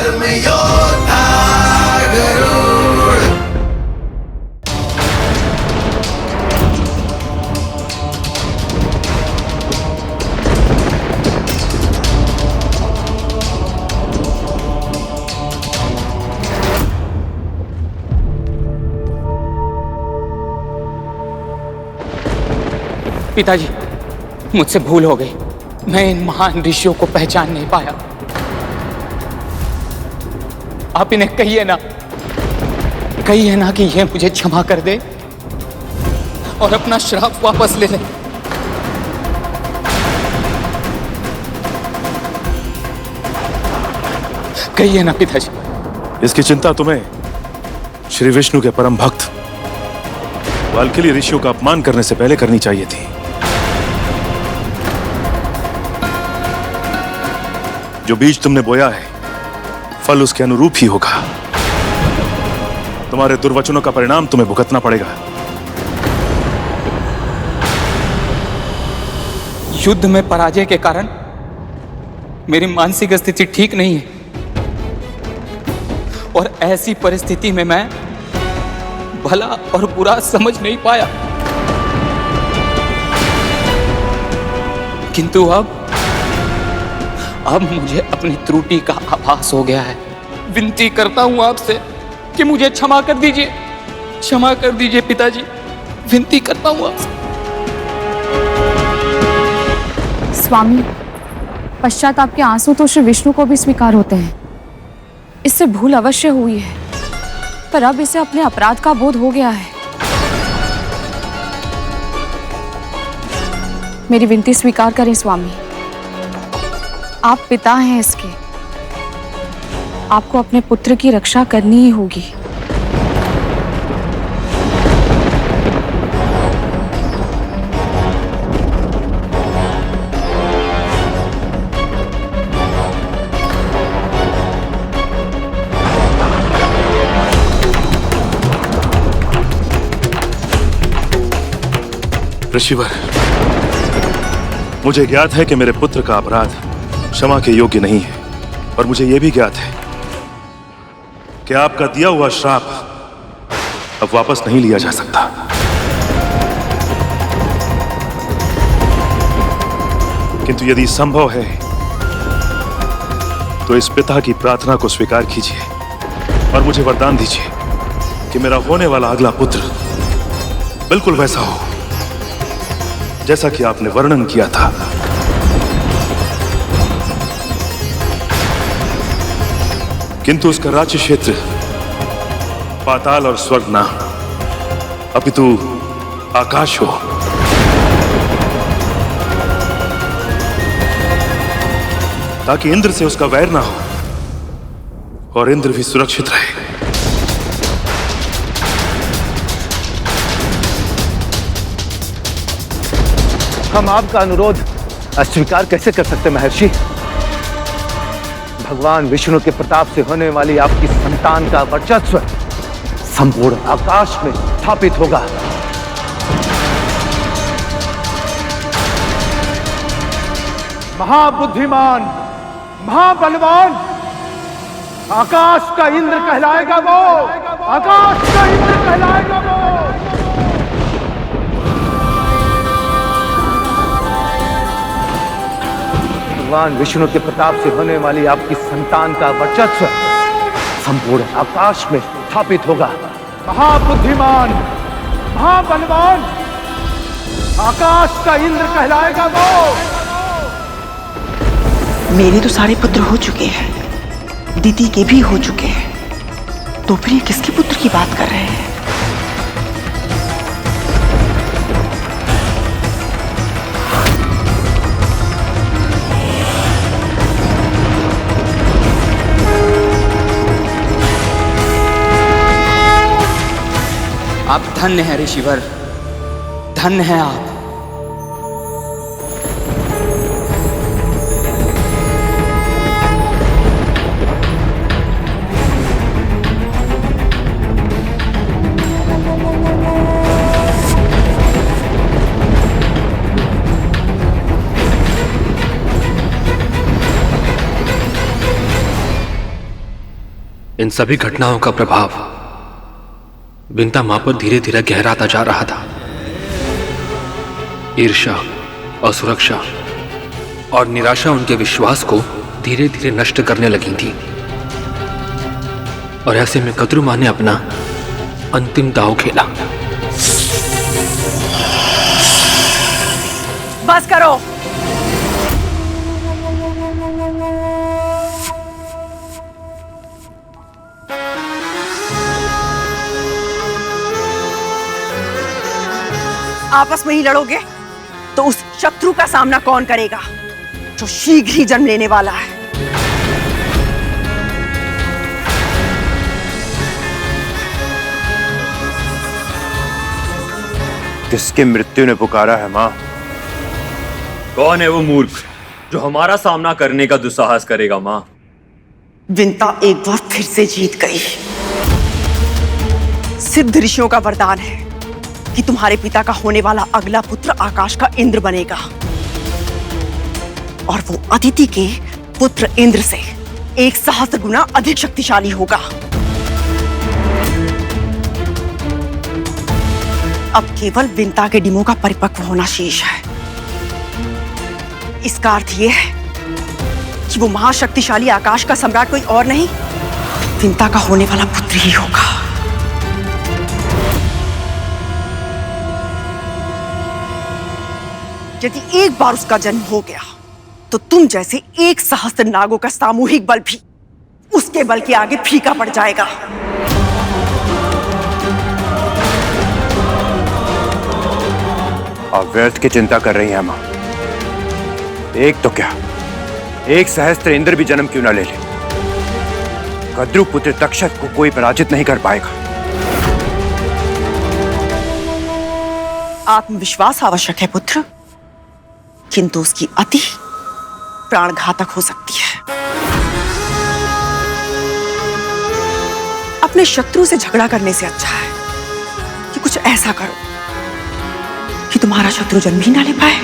धर्मयोद्धा गरुड़। पिताजी, मुझसे भूल हो गई। मैं इन महान ऋषियों को पहचान नहीं पाया। आप इन्हें कहिए ना कि ये मुझे क्षमा कर दे और अपना श्राप वापस ले ले। कहिए ना पिताजी। इसकी चिंता तुम्हें श्री विष्णु के परम भक्त वाल्कीली ऋषियों का अपमान करने से पहले करनी चाहिए थी। जो बीज तुमने बोया है, फल उसके अनुरूप ही होगा। तुम्हारे दुर्वचनों का परिणाम तुम्हें भुगतना पड़ेगा। युद्ध में पराजय के कारण मेरी मानसिक स्थिति ठीक नहीं है और ऐसी परिस्थिति में मैं भला और बुरा समझ नहीं पाया। किंतु अब मुझे अपनी त्रुटि का आभास हो गया है। विनती करता हूं आपसे कि मुझे क्षमा कर दीजिए पिताजी। विनती करता हूं आपसे। स्वामी, पश्चाताप के आंसू तो श्री विष्णु को भी स्वीकार होते हैं। इससे भूल अवश्य हुई है, पर अब इसे अपने अपराध का बोध हो गया है। मेरी विनती स्वीकार करें स्वामी। आप पिता हैं इसके, आपको अपने पुत्र की रक्षा करनी ही होगी। ऋषिवर, मुझे ज्ञात है कि मेरे पुत्र का अपराध क्षमा के योग्य नहीं है, और मुझे यह भी ज्ञात है कि आपका दिया हुआ श्राप अब वापस नहीं लिया जा सकता। किंतु यदि संभव है तो इस पिता की प्रार्थना को स्वीकार कीजिए और मुझे वरदान दीजिए कि मेरा होने वाला अगला पुत्र बिल्कुल वैसा हो जैसा कि आपने वर्णन किया था। किंतु उसका राज्य क्षेत्र पाताल और स्वर्ग ना, अपितु आकाश हो। ताकि इंद्र से उसका वैर ना हो और इंद्र भी सुरक्षित रहे। हम आपका अनुरोध अस्वीकार कैसे कर सकते महर्षि? भगवान विष्णु के प्रताप से होने वाली आपकी संतान का वर्चस्व संपूर्ण आकाश में स्थापित होगा। महाबुद्धिमान, महाबलवान, आकाश का इंद्र कहलाएगा वो, आकाश का इंद्र कहलाएगा वो। भगवान विष्णु के प्रताप से होने वाली आपकी संतान का वर्चस्व संपूर्ण आकाश में स्थापित होगा। महाबुद्धिमान, महाबलवान, आकाश का इंद्र कहलाएगा वो। मेरे तो सारे पुत्र हो चुके हैं, दीदी के भी हो चुके हैं, तो फिर ये किसके पुत्र की बात कर रहे हैं? आप धन्य हैं ऋषिवर, धन्य हैं आप। इन सभी घटनाओं का प्रभाव विंता मां पर धीरे धीरे गहराता जा रहा था। ईर्ष्या, असुरक्षा और निराशा उनके विश्वास को धीरे धीरे नष्ट करने लगी थी। और ऐसे में कद्रू मां ने अपना अंतिम दांव खेला। बस करो। आपस में ही लड़ोगे तो उस शत्रु का सामना कौन करेगा जो शीघ्र ही जन्म लेने वाला है? किसकी मृत्यु ने पुकारा है मां? कौन है वो मूर्ख जो हमारा सामना करने का दुस्साहस करेगा मां? विंता एक बार फिर से जीत गई। सिद्ध ऋषियों का वरदान है कि तुम्हारे पिता का होने वाला अगला पुत्र आकाश का इंद्र बनेगा और वो अदिति के पुत्र इंद्र से 1,000 गुना अधिक शक्तिशाली होगा। अब केवल विंता के डिमो का परिपक्व होना शेष है। इसका अर्थ यह है कि वो महाशक्तिशाली आकाश का सम्राट कोई और नहीं, विंता का होने वाला पुत्र ही होगा। यदि एक बार उसका जन्म हो गया तो तुम जैसे 1,000 नागों का सामूहिक बल भी उसके बल के आगे फीका पड़ जाएगा। आप व्यर्थ की चिंता कर रही हैं मां। एक तो क्या, 1,000 इंद्र भी जन्म क्यों ना ले ले, कद्रू पुत्र तक्षक को कोई पराजित नहीं कर पाएगा। आत्मविश्वास आवश्यक है पुत्र, किंतु उसकी अति प्राणघातक हो सकती है। अपने शत्रु से झगड़ा करने से अच्छा है कि कुछ ऐसा करो कि तुम्हारा शत्रु जन्म ही ना ले पाए।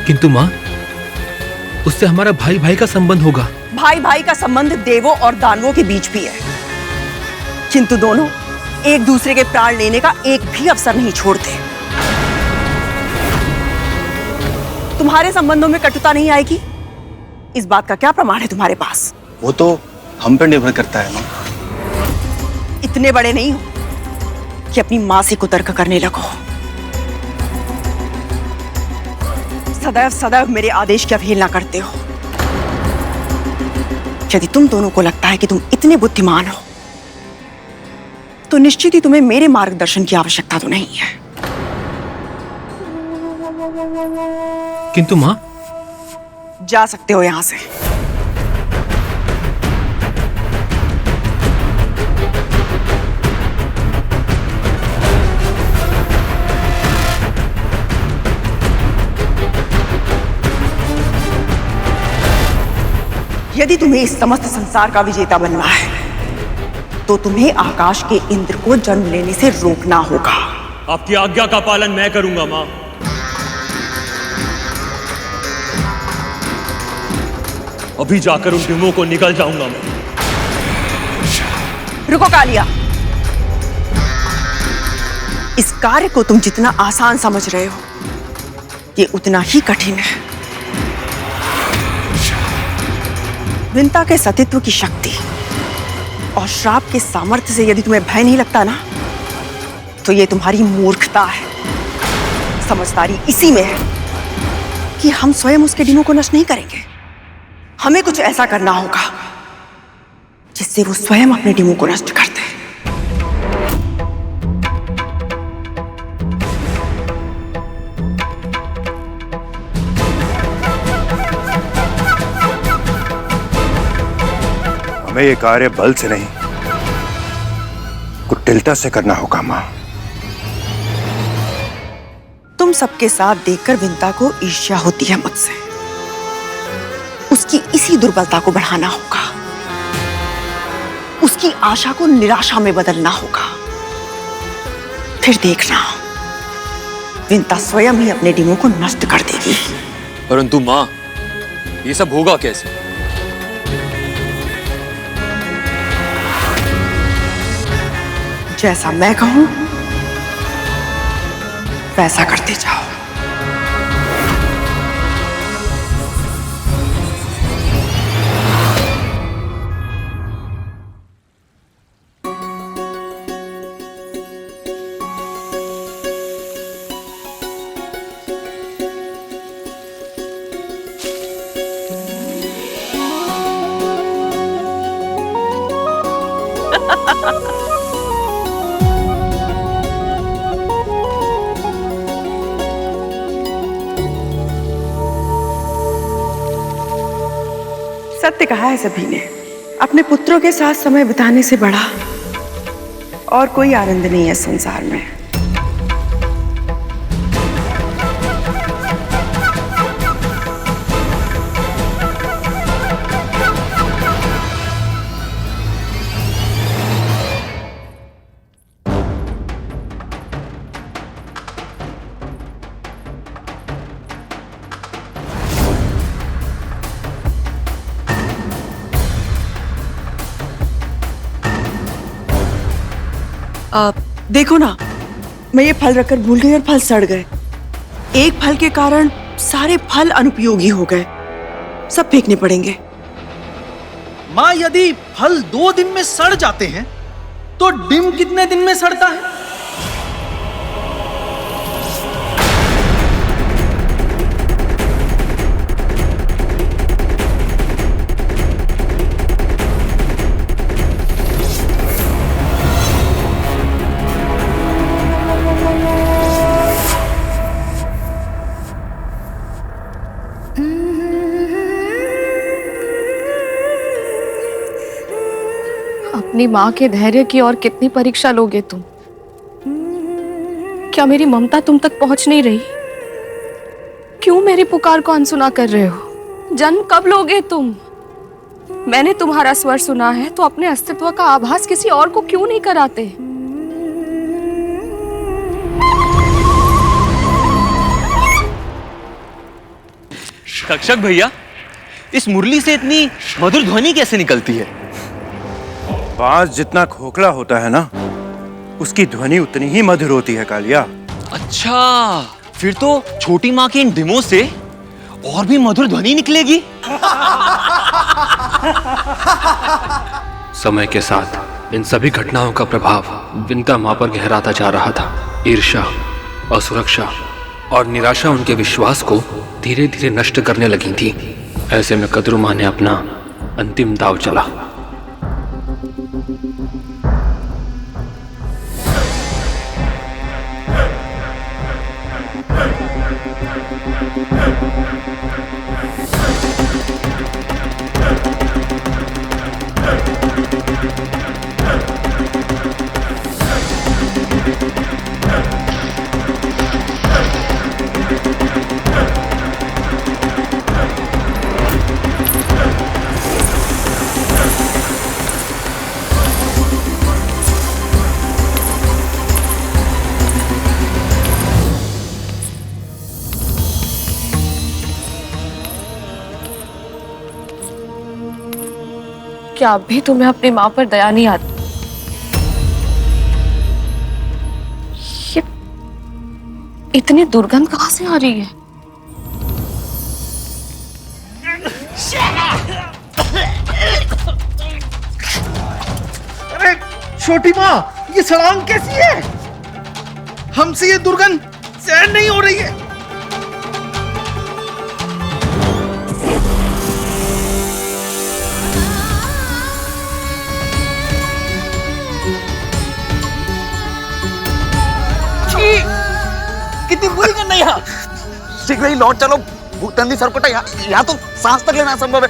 किंतु मां, उससे हमारा भाई भाई का संबंध होगा। भाई भाई का संबंध देवों और दानवों के बीच भी है, किंतु दोनों एक दूसरे के प्राण लेने का एक भी अवसर नहीं छोड़ते। तुम्हारे संबंधों में कटुता नहीं आएगी, इस बात का क्या प्रमाण है तुम्हारे पास? वो तो हम पर निर्भर करता है मां। इतने बड़े नहीं हो कि अपनी मां से कुतर्क करने लगो। सदैव सदैव मेरे आदेश की अवहेलना करते हो। यदि तुम दोनों को लगता है कि तुम इतने बुद्धिमान हो तो निश्चित ही तुम्हें मेरे मार्गदर्शन की आवश्यकता तो नहीं है। किंतु मां, जा सकते हो यहां से। यदि तुम्हें इस समस्त संसार का विजेता बनना है तो तुम्हें आकाश के इंद्र को जन्म लेने से रोकना होगा। आपकी आज्ञा का पालन मैं करूंगा मां। अभी जाकर उन डिमों को निकल जाऊंगा मैं। रुको कालिया, इस कार्य को तुम जितना आसान समझ रहे हो ये उतना ही कठिन है। विंता के सतीत्व की शक्ति और श्राप के सामर्थ्य से यदि तुम्हें भय नहीं लगता ना, तो ये तुम्हारी मूर्खता है। समझदारी इसी में है कि हम स्वयं उसके डिमों को नष्ट नहीं करेंगे। हमें कुछ ऐसा करना होगा जिससे वो स्वयं अपने डिमों को नष्ट कर दे। हमें ये कार्य बल से नहीं, कुटिलता से करना होगा मां। तुम सबके साथ देखकर विंता को ईर्ष्या होती है मुझसे। उसकी इसी दुर्बलता को बढ़ाना होगा, उसकी आशा को निराशा में बदलना होगा। फिर देखना विंता स्वयं ही अपने डिमो को नष्ट कर देगी। परंतु माँ, ये सब होगा कैसे? जैसा मैं कहूं वैसा करते जाओ। सत्य कहा है सभी ने, अपने पुत्रों के साथ समय बिताने से बड़ा और कोई आनंद नहीं है संसार में। देखो ना, मैं ये फल रखकर भूल गई और फल सड़ गए। एक फल के कारण सारे फल अनुपयोगी हो गए, सब फेंकने पड़ेंगे। माँ, यदि फल 2 दिन में सड़ जाते हैं तो डिम कितने दिन में सड़ता है? अपनी माँ के धैर्य की और कितनी परीक्षा लोगे तुम? क्या मेरी ममता तुम तक पहुंच नहीं रही? क्यों मेरी पुकार को अनसुना कर रहे हो? जन्म कब लोगे तुम? मैंने तुम्हारा स्वर सुना है तो अपने अस्तित्व का आभास किसी और को क्यों नहीं कराते? कक्षक भैया, इस मुरली से इतनी मधुर ध्वनि कैसे निकलती है? बांस जितना खोखला होता है ना, उसकी ध्वनि उतनी ही मधुर होती है कालिया। अच्छा, फिर तो छोटी माँ के इन डिमों से और भी मधुर ध्वनि निकलेगी। समय के साथ इन सभी घटनाओं का प्रभाव विंता माँ पर गहराता जा रहा था। ईर्ष्या, असुरक्षा और निराशा उनके विश्वास को धीरे धीरे नष्ट करने लगी थी। ऐसे में कद्रू माँ ने अपना अंतिम दांव चला। क्या अब भी तुम्हें अपनी माँ पर दया नहीं आती? ये इतनी दुर्गंध कहाँ से आ रही है? अरे छोटी माँ, ये सड़ांग कैसी है? हमसे ये दुर्गंध सहन नहीं हो रही है। कितनी बुरी करना यहाँ। शीघ्र ही लौट चलो भूतंदी सरपटा, यहाँ तो सांस तक लेना असंभव है।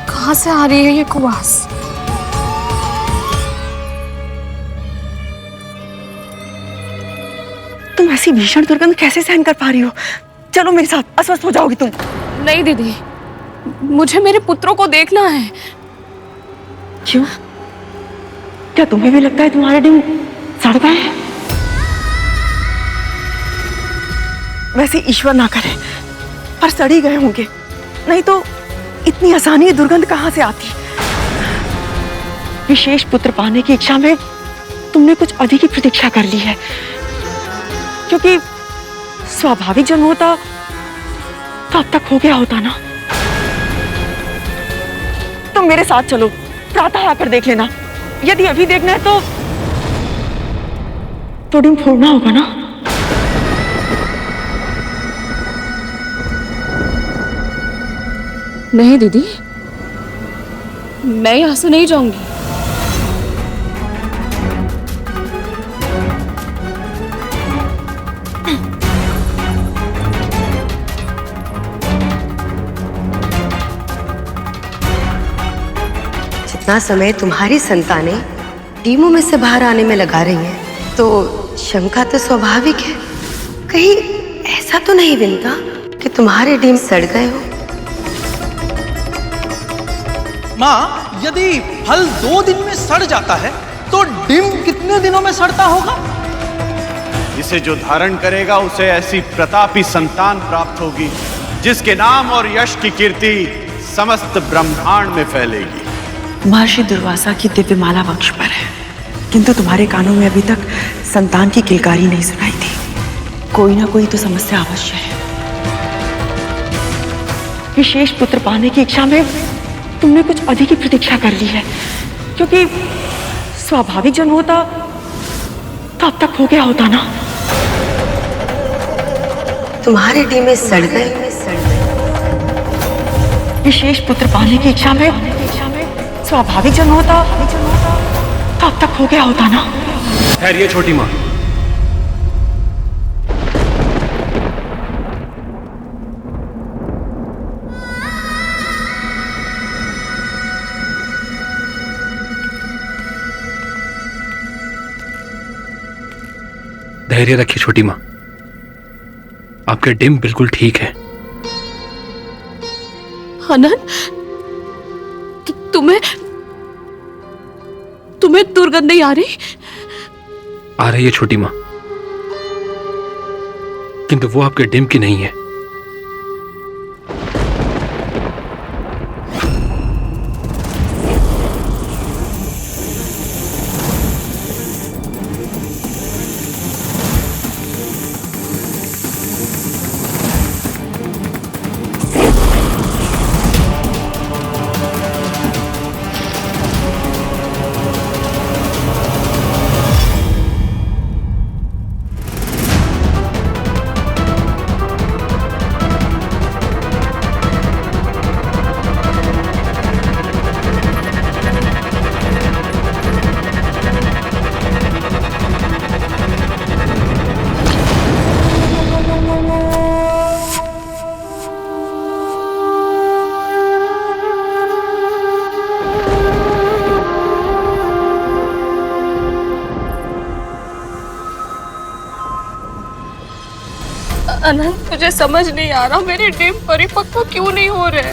कहाँ से आ रही है ये कुवास? तुम ऐसी भीषण दुर्गंध कैसे सहन कर पा रही हो? चलो मेरे साथ, अस्वस्थ हो जाओगी तुम। नहीं दीदी, मुझे मेरे पुत्रों को देखना है। क्यों? क्या तुम्हें भी लगता है तुम्हारे डिम सड़ गए हैं? वैसे ईश्वर ना करे पर सड़ ही गए होंगे, नहीं तो इतनी आसानी दुर्गंध कहां से आती? विशेष पुत्र पाने की इच्छा में तुमने कुछ अधिक ही प्रतीक्षा कर ली है, क्योंकि स्वाभाविक जन्म होता तो अब तक हो गया होता ना। तुम मेरे साथ चलो, प्रातः आकर देख लेना। यदि अभी देखना है तो डिम फोड़ना होगा ना। नहीं दीदी, मैं यहां से नहीं जाऊंगी। जितना समय तुम्हारी संतानें डीमों में से बाहर आने में लगा रही हैं, तो शंका तो स्वाभाविक है। कहीं ऐसा तो नहीं विंता कि तुम्हारे डीम सड़ गए हो? माँ, यदि फल 2 दिन में सड़ जाता है तो डिम कितने दिनों में सड़ता होगा? इसे जो धारण करेगा उसे ऐसी प्रतापी संतान प्राप्त होगी जिसके नाम और यश की कीर्ति समस्त ब्रह्मांड में फैलेगी। महर्षि दुर्वासा की दिव्य माला वंश पर है, किंतु तुम्हारे कानों में अभी तक संतान की किलकारी नहीं सुनाई थी। कोई ना कोई तो समस्या अवश्य है। विशेष पुत्र पाने की इच्छा में तुमने कुछ अधिक ही प्रतीक्षा कर ली है, क्योंकि स्वाभाविक जन्म होता तो अब तक हो गया होता ना। तुम्हारे डीम सड़ गए। विशेष पुत्र पाने की इच्छा में स्वाभाविक जन्म होता तो अब तक हो गया होता ना। ठहरिए छोटी माँ। धैर्य रखिए छोटी माँ, आपके डिम बिल्कुल ठीक है। आनंद, तुम्हें दुर्गंध नहीं आ रही? आ रही है छोटी माँ, किंतु वो आपके डिम की नहीं है। अनंत, मुझे समझ नहीं आ रहा मेरे डिम परिपक्व क्यों नहीं हो रहे।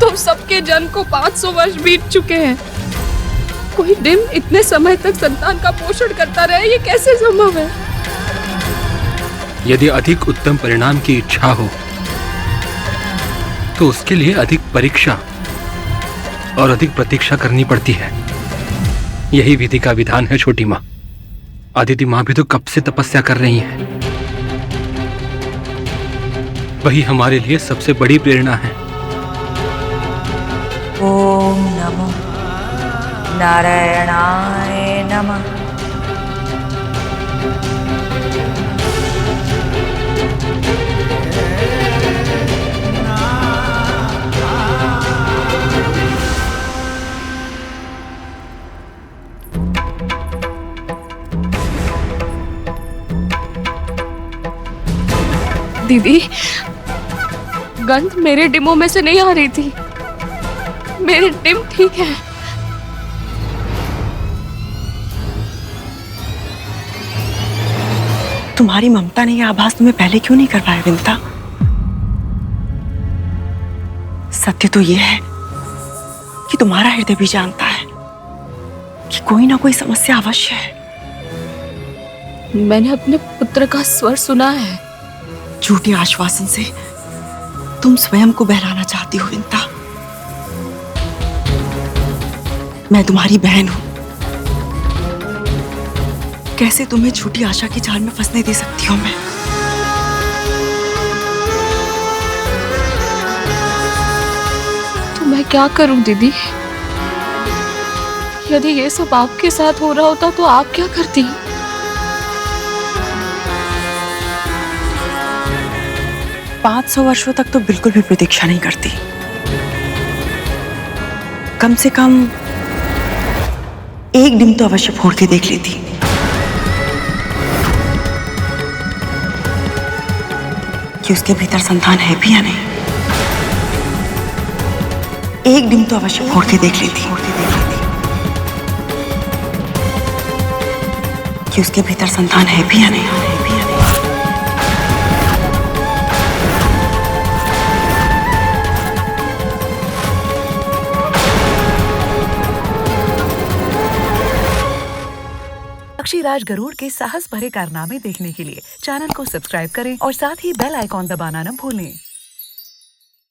तुम सबके जन्म को 500 वर्ष बीत चुके हैं, कोई डिम इतने समय तक संतान का पोषण करता रहे, ये कैसे संभव है? यदि अधिक उत्तम परिणाम की इच्छा हो तो उसके लिए अधिक परीक्षा और अधिक प्रतीक्षा करनी पड़ती है। यही विधि का विधान है छोटी माँ। अदिति माँ भी तो कब से तपस्या कर रही हैं। वही हमारे लिए सबसे बड़ी प्रेरणा है। ओम नमो नारायणाय नमः। दीदी, गंध मेरे डिमों में से नहीं आ रही थी। मेरे डिम ठीक है। तुम्हारी ममता ने यह आभास तुम्हें पहले क्यों नहीं करवाया विंता? सत्य तो यह है कि तुम्हारा हृदय भी जानता है कि कोई ना कोई समस्या अवश्य है। मैंने अपने पुत्र का स्वर सुना है। झूठे आश्वासन से तुम स्वयं को बहलाना चाहती हो विंता। मैं तुम्हारी बहन हूं, कैसे तुम्हें झूठी आशा की जाल में फंसने दे सकती हूं मैं? तो मैं क्या करूं दीदी? यदि ये सब आपके साथ हो रहा होता तो आप क्या करती? 500 वर्षों तक तो बिल्कुल भी प्रतीक्षा नहीं करती। कम से कम एक डिम तो अवश्य फोड़ के देख लेती। कि उसके भीतर संतान है भी या नहीं। एक डिम तो अवश्य फोड़ के देख लेती। कि उसके भीतर संतान है भी या नहीं। पक्षीराज गरुड़ के साहस भरे कारनामे देखने के लिए चैनल को सब्सक्राइब करें और साथ ही बेल आइकॉन दबाना न भूलें।